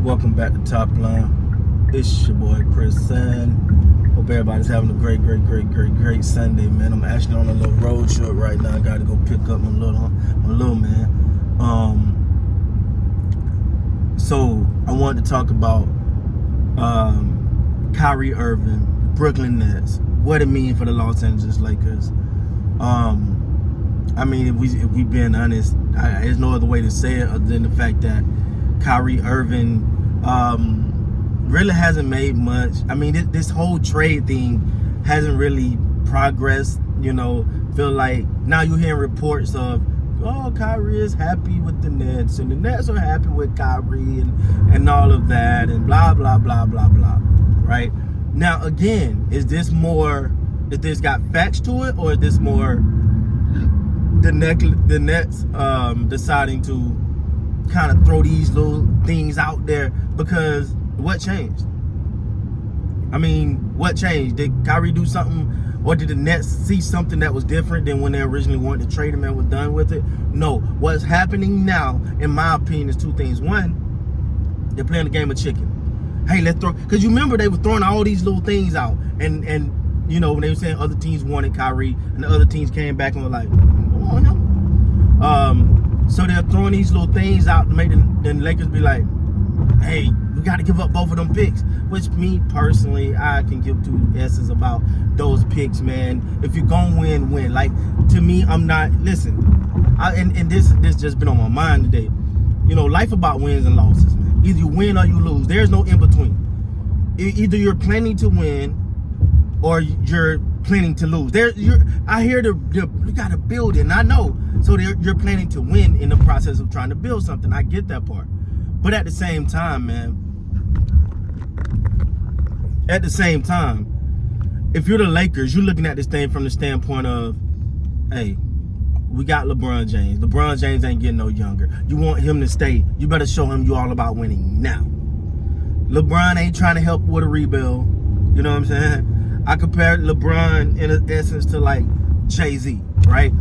Welcome back to Top Line. It's your boy Chris and hope everybody's having a great Sunday, man. I'm actually on a little road trip right now. I gotta go pick up my little man. So I wanted to talk about Kyrie Irving, Brooklyn Nets, what it means for the Los Angeles Lakers. I mean, if we being honest, there's no other way to say it other than the fact that Kyrie Irving really hasn't made much. I mean, this whole trade thing hasn't really progressed. You know, feel like now you're hearing reports of, oh, Kyrie is happy with the Nets, and the Nets are happy with Kyrie, and all of that, and blah blah blah blah blah. Right now, again, is this got facts to it, or is this more the Nets deciding to kind of throw these little things out there? Because what changed? I mean, what changed? Did Kyrie do something, or did the Nets see something that was different than when they originally wanted to trade him and were done with it? No. What's happening now, in my opinion, is two things. One, they're playing a game of chicken. Hey, let's throw, because you remember they were throwing all these little things out, and you know, when they were saying other teams wanted Kyrie, and the other teams came back and were like, oh, no. So they're throwing these little things out to make the Lakers be like, hey, we got to give up both of them picks. Which, me personally, I can give two S's about those picks, man. If you're gonna win. Like, to me, I'm not. Listen, and this just been on my mind today. You know, life about wins and losses, man. Either you win or you lose. There's no in between. Either you're planning to win or you're planning to lose. I hear you got to build it, and I know. So you're planning to win in the process of trying to build something. I get that part. But at the same time, man, if you're the Lakers, you're looking at this thing from the standpoint of, hey, we got LeBron James. LeBron James ain't getting no younger. You want him to stay. You better show him you all about winning now. LeBron ain't trying to help with a rebuild. You know what I'm saying? I compare LeBron in essence to like Jay-Z, right?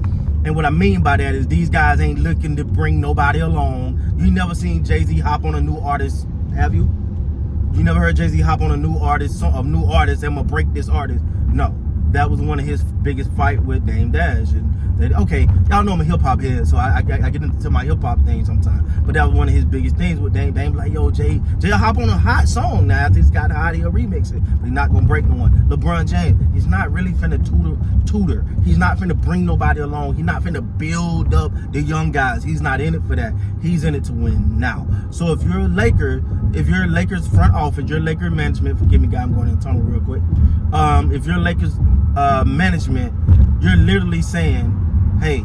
And what I mean by that is these guys ain't looking to bring nobody along. You never seen Jay-Z hop on a new artist, have you? You never heard Jay-Z hop on a new artist, I'm gonna break this artist. No, that was one of his biggest fight with Dame Dash. And okay, y'all know I'm a hip hop head, so I get into my hip hop thing sometimes. But that was one of his biggest things with Dame. Dame like, yo, Jay hop on a hot song now after he's got hot, he'll remix it. But he's not gonna break no one. LeBron James, he's not really finna tutor. He's not finna bring nobody along. He's not finna build up the young guys. He's not in it for that. He's in it to win now. So if you're a Lakers front office, your Lakers management, forgive me, guys, I'm going in the tunnel real quick. If you're Lakers management, you're literally saying, hey,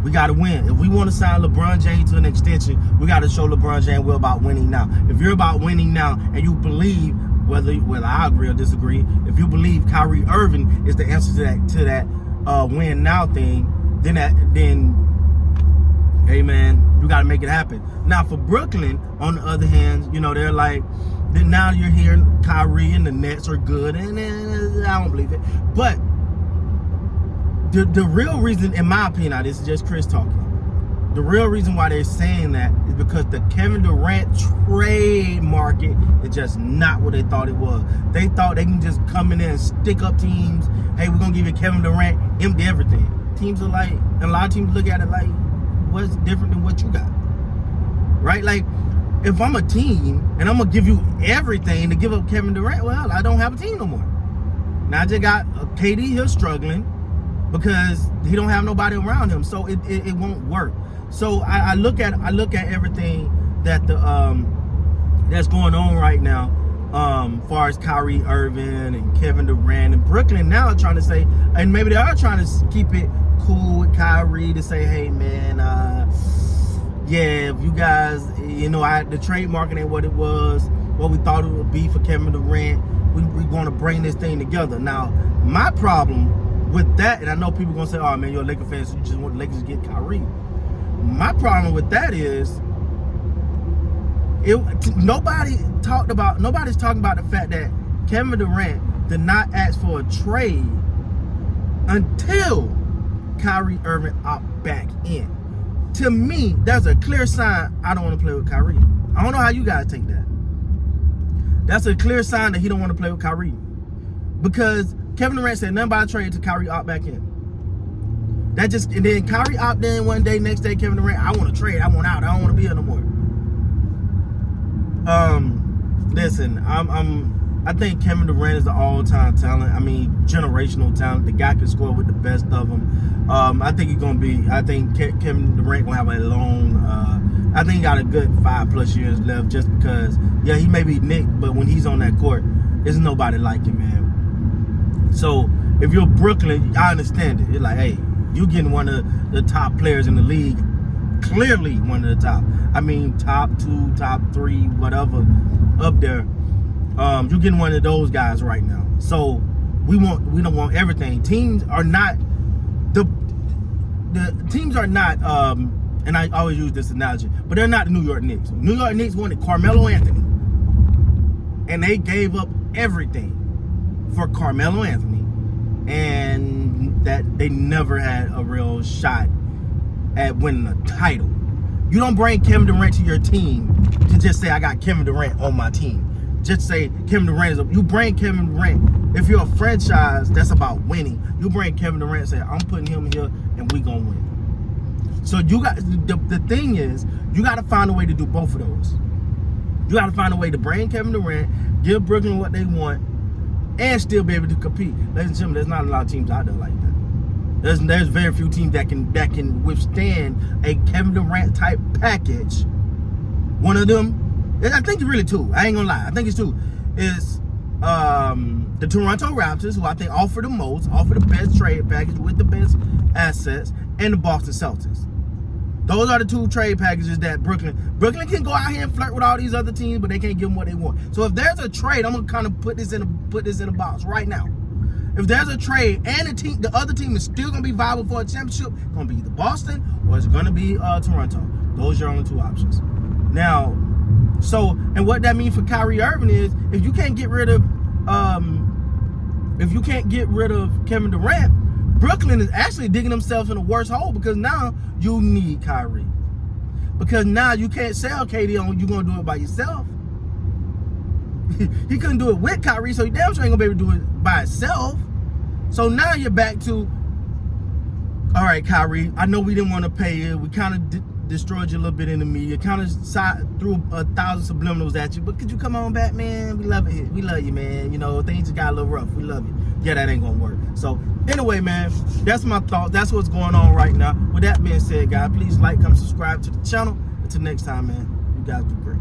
we got to win. If we want to sign LeBron James to an extension, we got to show LeBron James we're about winning now. If you're about winning now and you believe, whether I agree or disagree, if you believe Kyrie Irving is the answer to that win now thing, then hey man, you got to make it happen. Now for Brooklyn, on the other hand, you know, they're like, then now you're hearing Kyrie and the Nets are good, and I don't believe it. But the real reason, in my opinion, now this is just Chris talking, the real reason why they're saying that is because the Kevin Durant trade market is just not what they thought it was. They thought they can just come in there and stick up teams. Hey, we're going to give you Kevin Durant, empty everything. Teams are like, and a lot of teams look at it like, what's different than what you got? Right? Like, if I'm a team and I'm going to give you everything to give up Kevin Durant, well, I don't have a team no more. Now I just got KD here struggling because he don't have nobody around him, so it won't work. So I look at everything that that's going on right now, far as Kyrie Irving and Kevin Durant and Brooklyn now are trying to say, and maybe they are trying to keep it cool with Kyrie to say, hey man, yeah, if you guys, you know, the trade market ain't what it was, what we thought it would be for Kevin Durant. We want to bring this thing together. Now, my problem with that, and I know people gonna say, oh man, you're a Laker fan, so you just want the Lakers to get Kyrie. My problem with that is nobody's talking about the fact that Kevin Durant did not ask for a trade until Kyrie Irving opt back in. To me, that's a clear sign I don't want to play with Kyrie. I don't know how you guys take that. That's a clear sign that he don't want to play with Kyrie. Because Kevin Durant said nothing about a trade to Kyrie opt back in. And then Kyrie opted in one day, next day Kevin Durant, I want to trade, I want out, I don't want to be here no more. Listen, I think Kevin Durant is the all-time talent. I mean, generational talent. The guy can score with the best of them. I think Kevin Durant gonna have a long. I think he got a good 5+ years left, just because. Yeah, he may be nicked, but when he's on that court, there's nobody like him, man. So if you're Brooklyn, I understand it. You're like, hey, you getting one of the top players in the league. Clearly one of the top. I mean, top 2, top 3, whatever, up there. You're getting one of those guys right now. So we don't want everything. Teams are not the teams are not. And I always use this analogy, but they're not the New York Knicks. New York Knicks wanted Carmelo Anthony, and they gave up everything for Carmelo Anthony, and that they never had a real shot at winning a title. You don't bring Kevin Durant to your team to just say, I got Kevin Durant on my team. Just say Kevin Durant you bring Kevin Durant. If you're a franchise that's about winning, you bring Kevin Durant and say, I'm putting him here and we gonna win. So you got the thing is, you got to find a way to do both of those. You got to find a way to bring Kevin Durant, give Brooklyn what they want, and still be able to compete. Ladies and gentlemen, there's not a lot of teams out there like that. There's very few teams that can withstand a Kevin Durant type package. One of them, I think it's really two. I ain't gonna lie. I think it's two. Is the Toronto Raptors, who I think offer the most, offer the best trade package with the best assets, and the Boston Celtics. Those are the two trade packages that Brooklyn can go out here and flirt with all these other teams, but they can't give them what they want. So if there's a trade, I'm gonna kind of put this in a box right now. If there's a trade and the other team is still gonna be viable for a championship, it's gonna be either Boston or it's gonna be Toronto. Those are your only two options. Now, and what that means for Kyrie Irving is, if you can't get rid of Kevin Durant, Brooklyn is actually digging themselves in a worse hole, because now you need Kyrie. Because now you can't sell KD on you gonna do it by yourself. He couldn't do it with Kyrie, so he damn sure ain't gonna be able to do it by itself. So now you're back to, all right, Kyrie, I know we didn't want to pay you. We kind of destroyed you a little bit in the media, kind of threw 1,000 subliminals at you, but could you come on back, man? We love it. We love you, man. You know, things just got a little rough. We love you. Yeah, that ain't gonna work. So anyway, man, that's my thoughts. That's what's going on right now. With that being said, guys, please like, comment, subscribe to the channel. Until next time, man, you guys do great.